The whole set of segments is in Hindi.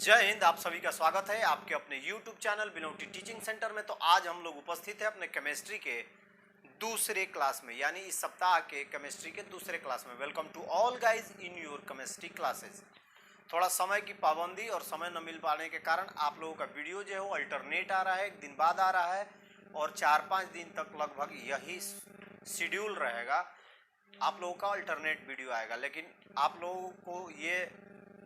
जय हिंद। आप सभी का स्वागत है आपके अपने YouTube चैनल बिनौटी टीचिंग सेंटर में। तो आज हम लोग उपस्थित हैं अपने केमिस्ट्री के दूसरे क्लास में, यानी इस सप्ताह के केमिस्ट्री के दूसरे क्लास में। Welcome to all guys in your chemistry classes. थोड़ा समय की पाबंदी और समय न मिल पाने के कारण आप लोगों का वीडियो जो है वो अल्टरनेट आ रहा है, एक दिन बाद आ रहा है और 4-5 दिन तक लगभग यही शेड्यूल रहेगा। आप लोगों का अल्टरनेट वीडियो आएगा, लेकिन आप लोगों को ये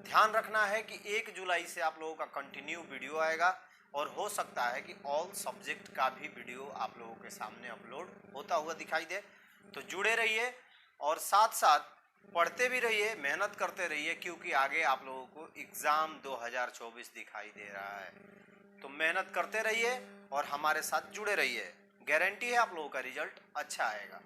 ध्यान रखना है कि 1 जुलाई से आप लोगों का कंटिन्यू वीडियो आएगा और हो सकता है कि ऑल सब्जेक्ट का भी वीडियो आप लोगों के सामने अपलोड होता हुआ दिखाई दे। तो जुड़े रहिए और साथ साथ पढ़ते भी रहिए, मेहनत करते रहिए, क्योंकि आगे आप लोगों को एग्ज़ाम 2024 दिखाई दे रहा है। तो मेहनत करते रहिए और हमारे साथ जुड़े रहिए, गारंटी है आप लोगों का रिजल्ट अच्छा आएगा।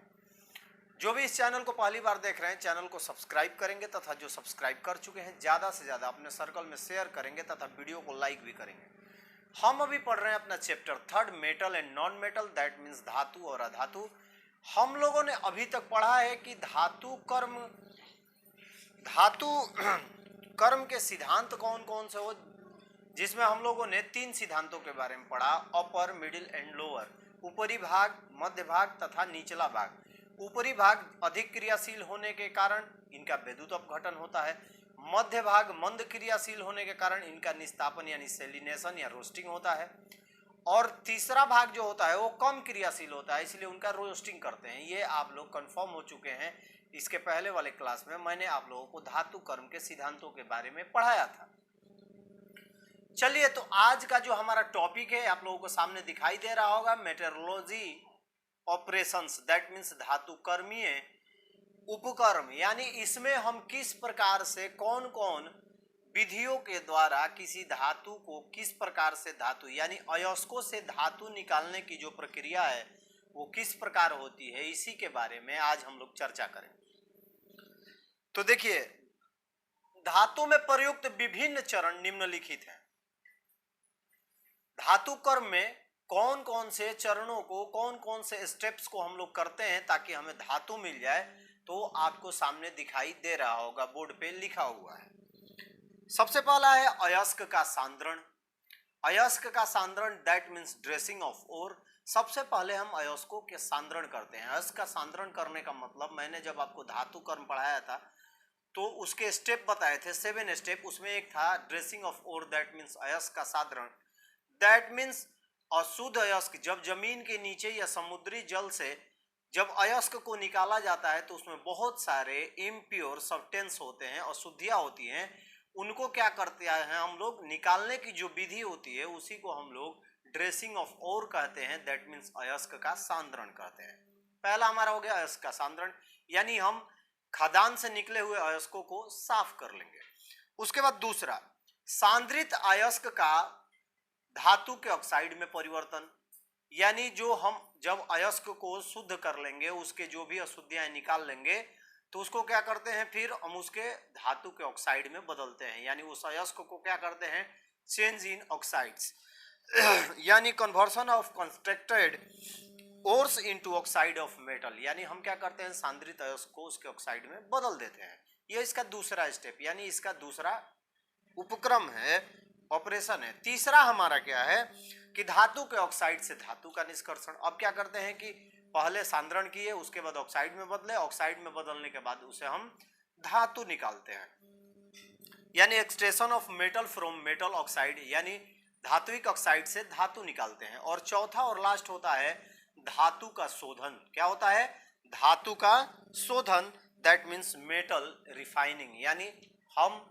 जो भी इस चैनल को पहली बार देख रहे हैं, चैनल को सब्सक्राइब करेंगे तथा जो सब्सक्राइब कर चुके हैं ज़्यादा से ज़्यादा अपने सर्कल में शेयर करेंगे तथा वीडियो को लाइक भी करेंगे। हम अभी पढ़ रहे हैं अपना chapter 3 metal and non metal, that means धातु और अधातु। हम लोगों ने अभी तक पढ़ा है कि धातु कर्म के सिद्धांत कौन कौन से हो, जिसमें हम लोगों ने 3 सिद्धांतों के बारे में पढ़ा, अपर, मिडिल एंड लोअर। ऊपरी भाग, मध्य भाग तथा निचला भाग। ऊपरी भाग अधिक क्रियाशील होने के कारण इनका विद्युत अपघटन होता है। मध्य भाग मंद क्रियाशील होने के कारण इनका निस्तापन यानी सेलिनेशन या रोस्टिंग होता है। और तीसरा भाग जो होता है वो कम क्रियाशील होता है, इसलिए उनका रोस्टिंग करते हैं। ये आप लोग कंफर्म हो चुके हैं। इसके पहले वाले क्लास में मैंने आप लोगों को धातु कर्म के सिद्धांतों के बारे में पढ़ाया था। चलिए, तो आज का जो हमारा टॉपिक है आप लोगों को सामने दिखाई दे रहा होगा, मेटरोलॉजी ऑपरेशंस, दैट मीन्स धातु कर्मीय उपकर्म। यानी इसमें हम किस प्रकार से कौन कौन विधियों के द्वारा किसी धातु को किस प्रकार से धातु यानी अयस्कों से धातु निकालने की जो प्रक्रिया है वो किस प्रकार होती है, इसी के बारे में आज हम लोग चर्चा करें। तो देखिए, धातु में प्रयुक्त विभिन्न चरण निम्नलिखित हैं। धातु कर्म में कौन कौन से चरणों को, कौन कौन से स्टेप्स को हम लोग करते हैं ताकि हमें धातु मिल जाए, तो आपको सामने दिखाई दे रहा होगा, बोर्ड पे लिखा हुआ है। सबसे पहला है अयस्क का सांद्रण। अयस्क का सांद्रण, that means dressing of ore. सबसे पहले हम अयस्कों के सांद्रण करते हैं। अयस्क का सांद्रण करने का मतलब, मैंने जब आपको धातु कर्म पढ़ाया था तो उसके स्टेप बताए थे, 7 स्टेप। उसमें एक था dressing of ore, that means अयस्क का सांद्रण। दैट मीन्स अशुद्ध अयस्क, जब जमीन के नीचे या समुद्री जल से जब अयस्क को निकाला जाता है तो उसमें बहुत सारे इम्प्योर सब्सटेंस होते हैं, अशुद्धियां होती हैं। उनको क्या करते हैं हम लोग, निकालने की जो विधि होती है उसी को हम लोग ड्रेसिंग ऑफ ओर कहते हैं, दैट मीन्स अयस्क का सांद्रण कहते हैं। पहला हमारा हो गया अयस्क का सांद्रण, यानी हम खदान से निकले हुए अयस्कों को साफ कर लेंगे। उसके बाद दूसरा, सांद्रित अयस्क का धातु के ऑक्साइड में परिवर्तन, यानी जो हम जब अयस्क को शुद्ध कर लेंगे, उसके जो भी अशुद्धियां निकाल लेंगे, तो उसको क्या करते हैं, फिर हम उसके धातु के ऑक्साइड में बदलते हैं। यानी उस अयस्क को क्या करते हैं, चेंज इन ऑक्साइड्स यानी conversion of constructed ores into oxide of metal. यानी हम क्या करते हैं, सांद्रित अयस्क को उसके ऑक्साइड में बदल देते हैं। ये इसका दूसरा स्टेप, यानी इसका दूसरा उपक्रम है, ऑपरेशन है। तीसरा हमारा क्या है कि धातु के ऑक्साइड से धातु का निष्कर्षण। अब क्या करते हैं कि पहले सांद्रण किए, उसके बाद ऑक्साइड में बदले, ऑक्साइड में बदलने के बाद उसे हम धातु निकालते हैं, यानी extraction of metal from metal oxide, यानी धात्विक ऑक्साइड से धातु निकालते हैं। और चौथा और लास्ट होता है धातु का शोधन। क्या होता है, धातु का शोधन, दैट मीन्स मेटल रिफाइनिंग। यानी हम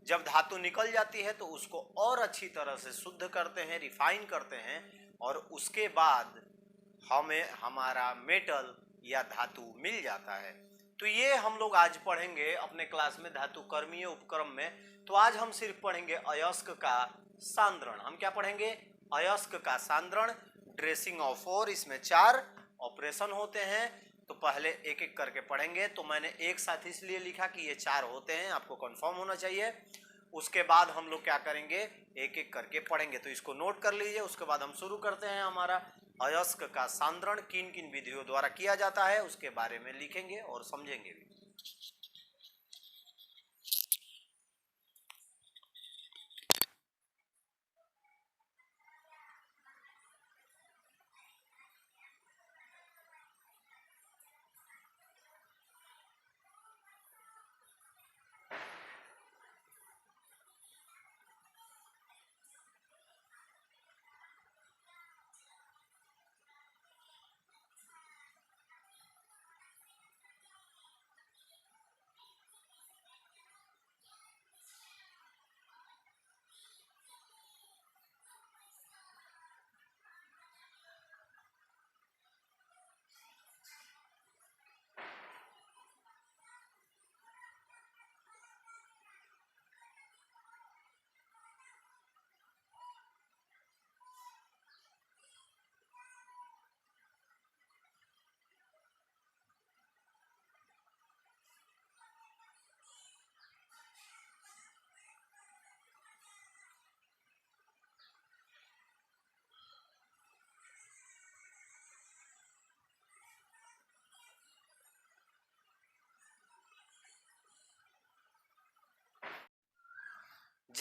जब धातु निकल जाती है तो उसको और अच्छी तरह से शुद्ध करते हैं, रिफाइन करते हैं, और उसके बाद हमें हमारा मेटल या धातु मिल जाता है। तो ये हम लोग आज पढ़ेंगे अपने क्लास में धातु कर्मीय उपक्रम में। तो आज हम सिर्फ पढ़ेंगे अयस्क का सांद्रण। हम क्या पढ़ेंगे, अयस्क का सांद्रण, ड्रेसिंग ऑफ ओर। इसमें 4 ऑपरेशन होते हैं, तो पहले एक एक करके पढ़ेंगे। तो मैंने एक साथ इसलिए लिखा कि ये 4 होते हैं, आपको कंफर्म होना चाहिए। उसके बाद हम लोग क्या करेंगे, एक एक करके पढ़ेंगे। तो इसको नोट कर लीजिए। उसके बाद हम शुरू करते हैं। हमारा अयस्क का सांद्रण किन किन विधियों द्वारा किया जाता है उसके बारे में लिखेंगे और समझेंगे भी।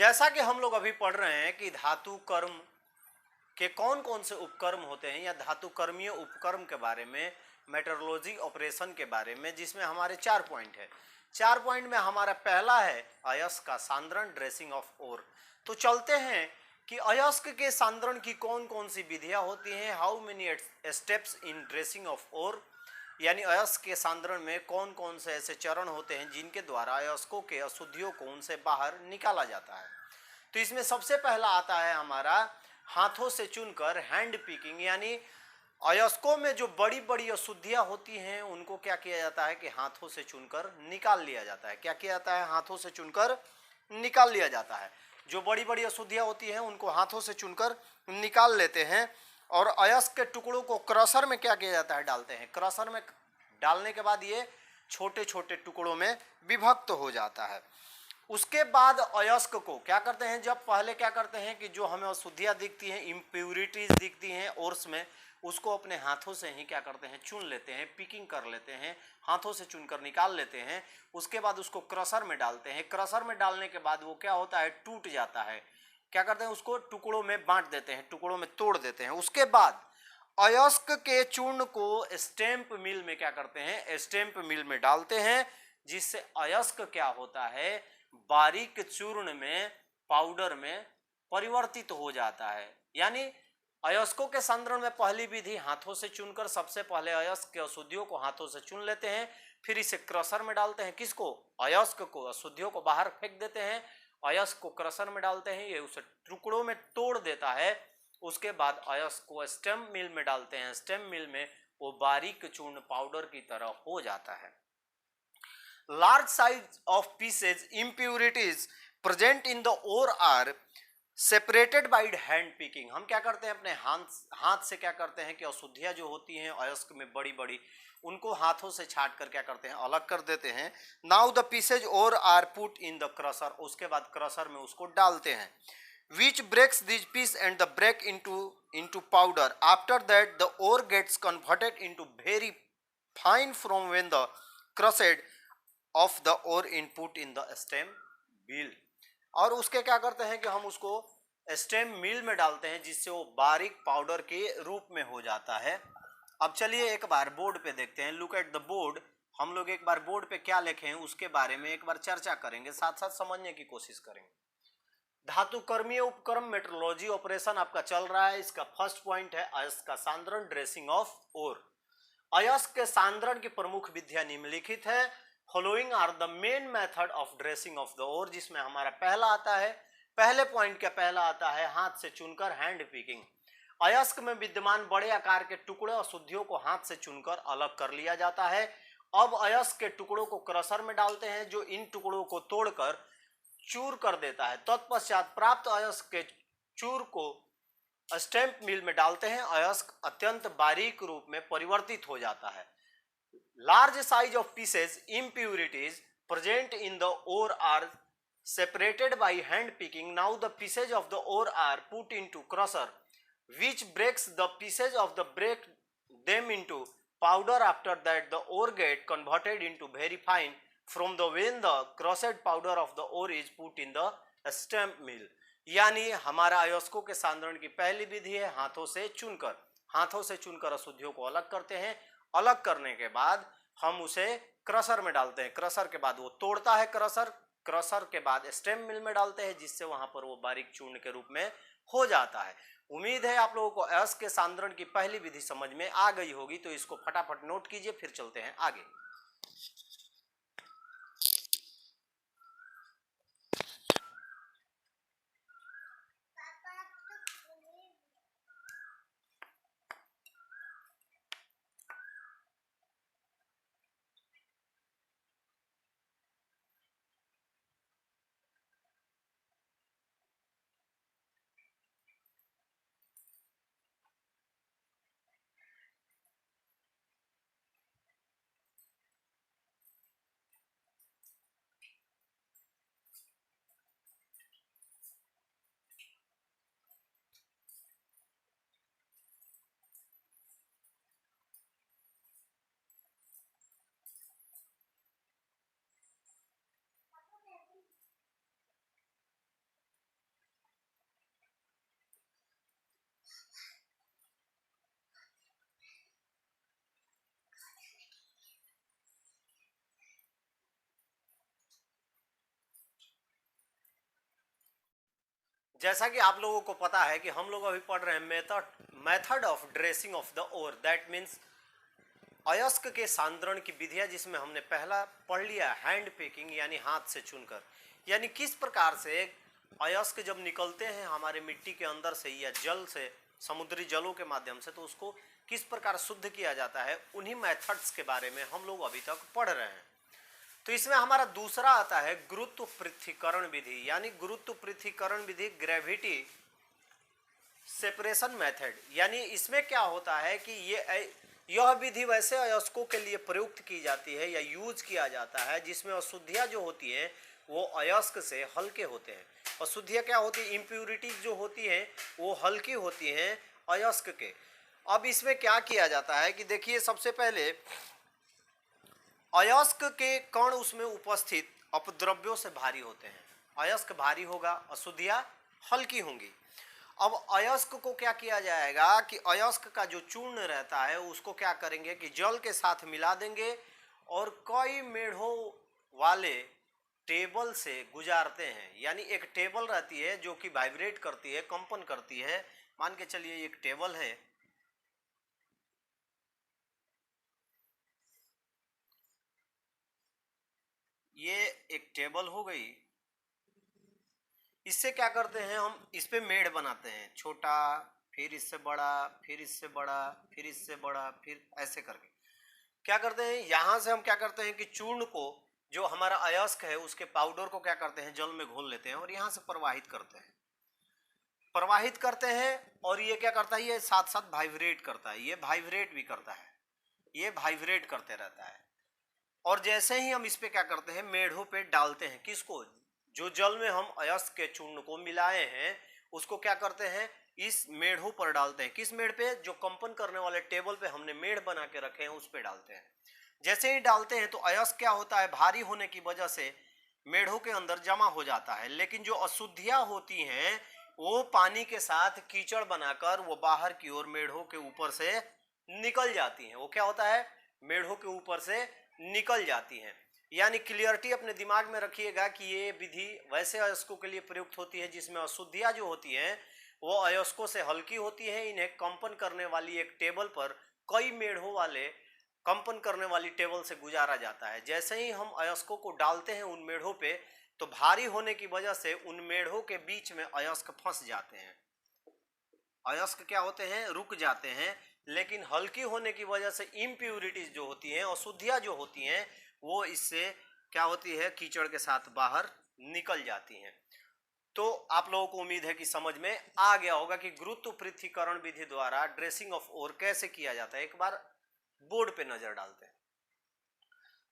जैसा कि हम लोग अभी पढ़ रहे हैं कि धातु कर्म के कौन कौन से उपकर्म होते हैं या धातु कर्मीय उपकर्म के बारे में, मेट्रोलॉजी ऑपरेशन के बारे में, जिसमें हमारे 4 पॉइंट है। 4 पॉइंट में हमारा पहला है अयस्क का सांद्रण, ड्रेसिंग ऑफ ओर। तो चलते हैं कि अयस्क के सांद्रण की कौन कौन सी विधियां होती हैं, how many steps in dressing of ore, यानी अयस्क के सांद्रण में कौन कौन से ऐसे चरण होते हैं जिनके द्वारा अयस्कों के अशुद्धियों को उनसे बाहर निकाला जाता है। तो इसमें सबसे पहला आता है हमारा हाथों से चुनकर हैंड पिकिंग, यानी अयस्कों में जो बड़ी बड़ी अशुद्धियां होती हैं उनको क्या किया जाता है कि हाथों से चुनकर निकाल लिया जाता है। क्या किया जाता है? हाथों से चुनकर निकाल लिया जाता है। जो बड़ी बड़ी अशुद्धियां होती हैं उनको हाथों से चुनकर निकाल लेते हैं और अयस्क के टुकड़ों को क्रशर में क्या किया जाता है? डालते हैं। क्रशर में डालने के बाद ये छोटे छोटे टुकड़ों में विभक्त हो जाता है। उसके बाद अयस्क को क्या करते हैं, जब पहले क्या करते हैं कि जो हमें अशुद्धियां दिखती हैं, इम्प्योरिटीज दिखती हैं ओर्स में, उसको अपने हाथों से ही क्या करते हैं? चुन लेते हैं, पिकिंग कर लेते हैं, हाथों से चुनकर निकाल लेते हैं। उसके बाद उसको क्रशर में डालते हैं। क्रशर में डालने के बाद वो क्या होता है? टूट जाता है। क्या करते हैं? उसको टुकड़ों में बांट देते हैं, टुकड़ों में तोड़ देते हैं। उसके बाद अयस्क के चूर्ण को स्टैंप मिल में क्या करते हैं? स्टैंप मिल में डालते हैं, जिससे अयस्क क्या होता है? बारीक चूर्ण में, पाउडर में परिवर्तित हो जाता है। यानी अयस्कों के सांद्रण में पहली विधि हाथों से चुनकर, सबसे पहले अयस्क के अशुद्धियों को हाथों से चुन लेते हैं, फिर इसे क्रशर में डालते हैं। किसको? अयस्क को। अशुद्धियों को बाहर फेंक देते हैं, अयस्क को क्रशर में डालते हैं, ये उसे टुकड़ों में तोड़ देता है। उसके बाद अयस्क को स्टेम मिल में डालते हैं। स्टेम मिल में वो बारीक चूर्ण पाउडर की तरह हो जाता है। Large size of pieces impurities present in the ore are separated by hand picking. हम क्या करते हैं? अपने हाथ से क्या करते हैं कि अशुद्धियां जो होती हैं अयस्क में बड़ी बड़ी, उनको हाथों से छाट कर क्या करते हैं? अलग कर देते हैं। Now the pieces ore are put in the crusher. उसके बाद क्रशर में उसको डालते हैं, which breaks these piece and the break into powder. After that the ore gets converted into very fine from when the crushed of the ore input in the stem mill। और उसके क्या करते हैं कि हम उसको स्टेम मिल में डालते हैं, जिससे वो बारीक पाउडर के रूप में हो जाता है। अब चलिए एक बार बोर्ड पे देखते हैं। Look at the board. हम लोग एक बार बोर्ड पे क्या लिखे हैं उसके बारे में एक बार चर्चा करेंगे, साथ साथ समझने की कोशिश करेंगे। धातु कर्मीय उपक्रम मेट्रोलॉजी ऑपरेशन आपका चल रहा है। इसका फर्स्ट पॉइंट है अयस्क का सांद्रण, ड्रेसिंग ऑफ ओर। अयस्क के सांद्रण की प्रमुख विधियां निम्नलिखित है। Following are the main method of dressing of the ore, जिसमें हमारा पहला आता है, पहले पॉइंट का पहला आता है हाथ से चुनकर हैंड पिकिंग। अयस्क में विद्यमान बड़े आकार के टुकड़े अशुद्धियों को हाथ से चुनकर अलग कर लिया जाता है। अब अयस्क के टुकड़ों को क्रशर में डालते हैं, जो इन टुकड़ों को तोड़कर चूर कर देता है। तत्पश्चात प्राप्त अयस्क के चूर को स्टैंप मिल में डालते हैं। अयस्क अत्यंत बारीक रूप में परिवर्तित हो जाता है। Large size of pieces impurities present in the ore are separated by hand picking. Now the pieces of the ore are put into crusher, which breaks the pieces of the break them into powder. After that the ore get converted into very fine from the when the crushed powder of the ore is put in the stamp mill। यानी हमारा अयस्कों के सांद्रण की पहली विधि है हाथों से चुनकर। हाथों से चुनकर अशुद्धियों को अलग करते हैं। अलग करने के बाद हम उसे क्रशर में डालते हैं। क्रशर के बाद वो तोड़ता है क्रशर। क्रशर के बाद स्टेम मिल में डालते हैं, जिससे वहां पर वो बारीक चूर्ण के रूप में हो जाता है। उम्मीद है आप लोगों को अयस्क के सांद्रण की पहली विधि समझ में आ गई होगी, तो इसको फटाफट नोट कीजिए, फिर चलते हैं आगे। जैसा कि आप लोगों को पता है कि हम लोग अभी पढ़ रहे हैं method of dressing of the ore, that means अयस्क के सांद्रण की विधियां, जिसमें हमने पहला पढ़ लिया हैंड पेकिंग यानी हाथ से चुनकर, यानी किस प्रकार से अयस्क जब निकलते हैं हमारे मिट्टी के अंदर से या जल से, समुद्री जलों के माध्यम से, तो उसको किस प्रकार शुद्ध किया जाता है, उन्हीं मेथड्स के बारे में हम लोग अभी तक पढ़ रहे हैं। तो इसमें हमारा दूसरा आता है गुरुत्व पृथक्करण विधि, यानी गुरुत्व पृथक्करण विधि, ग्रेविटी सेपरेशन मेथड। यानी इसमें क्या होता है कि यह विधि वैसे अयस्कों के लिए प्रयुक्त की जाती है या यूज किया जाता है जिसमें अशुद्धियां जो होती हैं वो अयस्क से हल्के होते हैं। अशुद्धियां क्या होती है, इम्प्यूरिटीज जो होती हैं वो हल्की होती हैं अयस्क के। अब इसमें क्या किया जाता है कि देखिए, सबसे पहले अयस्क के कण उसमें उपस्थित अपद्रव्यों से भारी होते हैं। अयस्क भारी होगा, अशुद्धियां हल्की होंगी। अब अयस्क को क्या किया जाएगा कि अयस्क का जो चूर्ण रहता है उसको क्या करेंगे कि जल के साथ मिला देंगे और कई मेढ़ों वाले टेबल से गुजारते हैं। यानी एक टेबल रहती है जो कि वाइब्रेट करती है, कंपन करती है। मान के चलिए एक टेबल है, ये एक टेबल हो गई। इससे क्या करते हैं हम, इस पे मेढ़ बनाते हैं, छोटा, फिर इससे बड़ा, फिर इससे बड़ा, फिर इससे बड़ा, फिर ऐसे करके क्या करते हैं, यहां से हम क्या करते हैं कि चूर्ण को, जो हमारा अयस्क है उसके पाउडर को क्या करते हैं, जल में घोल लेते हैं और यहां से प्रवाहित करते हैं, और ये क्या करता है, ये साथ साथ वाइब्रेट करता है, ये वाइब्रेट भी करता है, ये वाइब्रेट करते रहता है। और जैसे ही हम इस पे क्या करते हैं, मेढ़ों पे डालते हैं, किसको, जो जल में हम अयस्क के चूर्ण को मिलाए हैं उसको क्या करते हैं, इस मेढ़ों पर डालते हैं। किस मेढ़ पे, जो कंपन करने वाले टेबल पे हमने मेढ़ बना के रखे हैं उस पे डालते हैं। जैसे ही डालते हैं तो अयस्क क्या होता है, भारी होने की वजह से मेढ़ों के अंदर जमा हो जाता है। लेकिन जो अशुद्धियां होती हैं वो पानी के साथ कीचड़ बनाकर वो बाहर की ओर मेढ़ों के ऊपर से निकल जाती हैं। वो क्या होता है, मेढ़ों के ऊपर से निकल जाती हैं। यानी क्लियरिटी अपने दिमाग में रखिएगा कि ये विधि वैसे अयस्कों के लिए प्रयुक्त होती है जिसमें अशुद्धियां जो होती हैं वो अयस्कों से हल्की होती है। इन्हें कंपन करने वाली एक टेबल पर कई मेढ़ों वाले कंपन करने वाली टेबल से गुजारा जाता है। जैसे ही हम अयस्कों को डालते हैं उन मेढ़ों पे, तो भारी होने की वजह से उन मेढ़ों के बीच में अयस्क फंस जाते हैं, अयस्क क्या होते हैं, रुक जाते हैं। लेकिन हल्की होने की वजह से इम्प्यूरिटीज जो होती हैं, अशुद्धियां जो होती हैं, वो इससे क्या होती है, कीचड़ के साथ बाहर निकल जाती हैं। तो आप लोगों को उम्मीद है कि समझ में आ गया होगा कि गुरुत्व पृथक्करण विधि द्वारा ड्रेसिंग ऑफ ओर कैसे किया जाता है। एक बार बोर्ड पे नजर डालते हैं।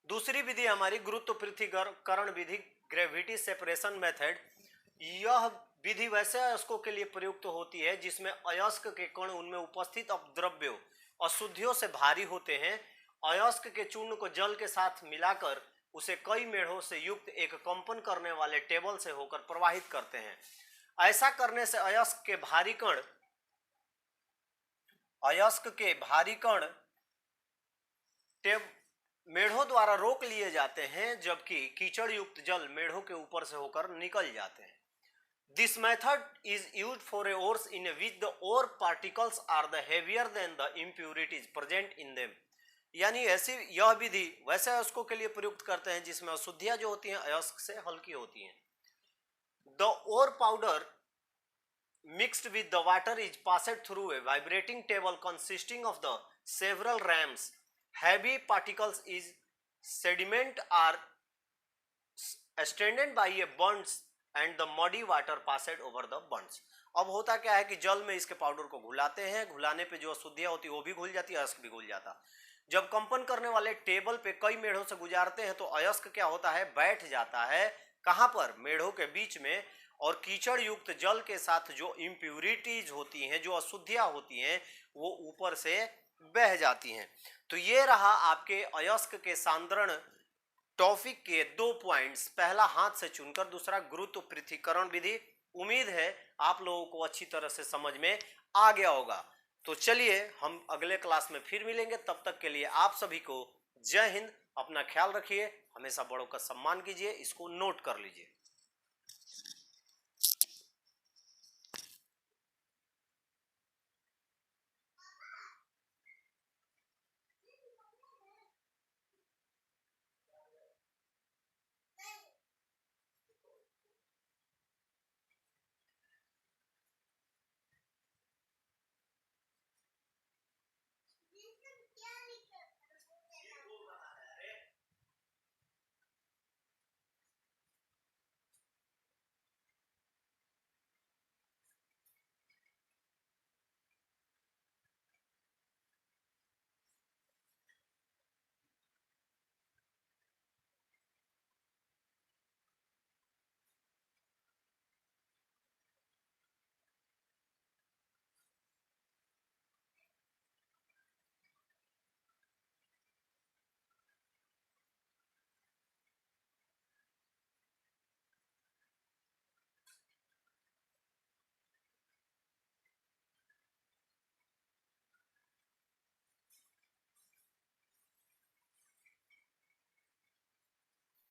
दूसरी विधि हमारी गुरुत्व पृथक्करण विधि, ग्रेविटी सेपरेशन मेथड। यह विधि वैसे अयस्कों के लिए प्रयुक्त होती है जिसमें अयस्क के कण उनमें उपस्थित अपद्रव्यों, अशुद्धियों से भारी होते हैं। अयस्क के चूर्ण को जल के साथ मिलाकर उसे कई मेढ़ों से युक्त एक कंपन करने वाले टेबल से होकर प्रवाहित करते हैं। ऐसा करने से अयस्क के भारी कण मेढ़ों द्वारा रोक लिए जाते हैं, जबकि कीचड़ युक्त जल मेढ़ों के ऊपर से होकर निकल जाते हैं। This method is used for ores in which the ore particles are the heavier than the impurities present in them. यानी ऐसी यह विधि वैसे अयस्कों के लिए प्रयुक्त करते हैं जिसमें अशुद्धियां जो होती हैं अयस्क से हल्की होती हैं। The ore powder mixed with the water is passed through a vibrating table consisting of the several rams. Heavy particles is sediment are extended by a bunch and the muddy water passed over the bunds. अब होता क्या है कि जल में इसके पाउडर को घुलाते हैं, घुलाने पे जो अशुद्धियां होती है वो भी घुल जाती है, अयस्क भी घुल जाता। जब कंपन करने वाले टेबल पे कई मेढ़ों से गुजारते हैं तो अयस्क क्या होता है, बैठ जाता है, कहां पर, मेढ़ों के बीच में, और कीचड़ युक्त जल के साथ जो इम्प्यूरिटीज होती हैं, जो अशुद्धियां होती हैं, वो ऊपर से बह जाती हैं। तो ये रहा आपके अयस्क के सांद्रण टॉपिक के 2 पॉइंट्स, पहला हाथ से चुनकर, दूसरा गुरुत्व पृथक्करण विधि। उम्मीद है आप लोगों को अच्छी तरह से समझ में आ गया होगा। तो चलिए हम अगले क्लास में फिर मिलेंगे, तब तक के लिए आप सभी को जय हिंद। अपना ख्याल रखिए, हमेशा बड़ों का सम्मान कीजिए, इसको नोट कर लीजिए।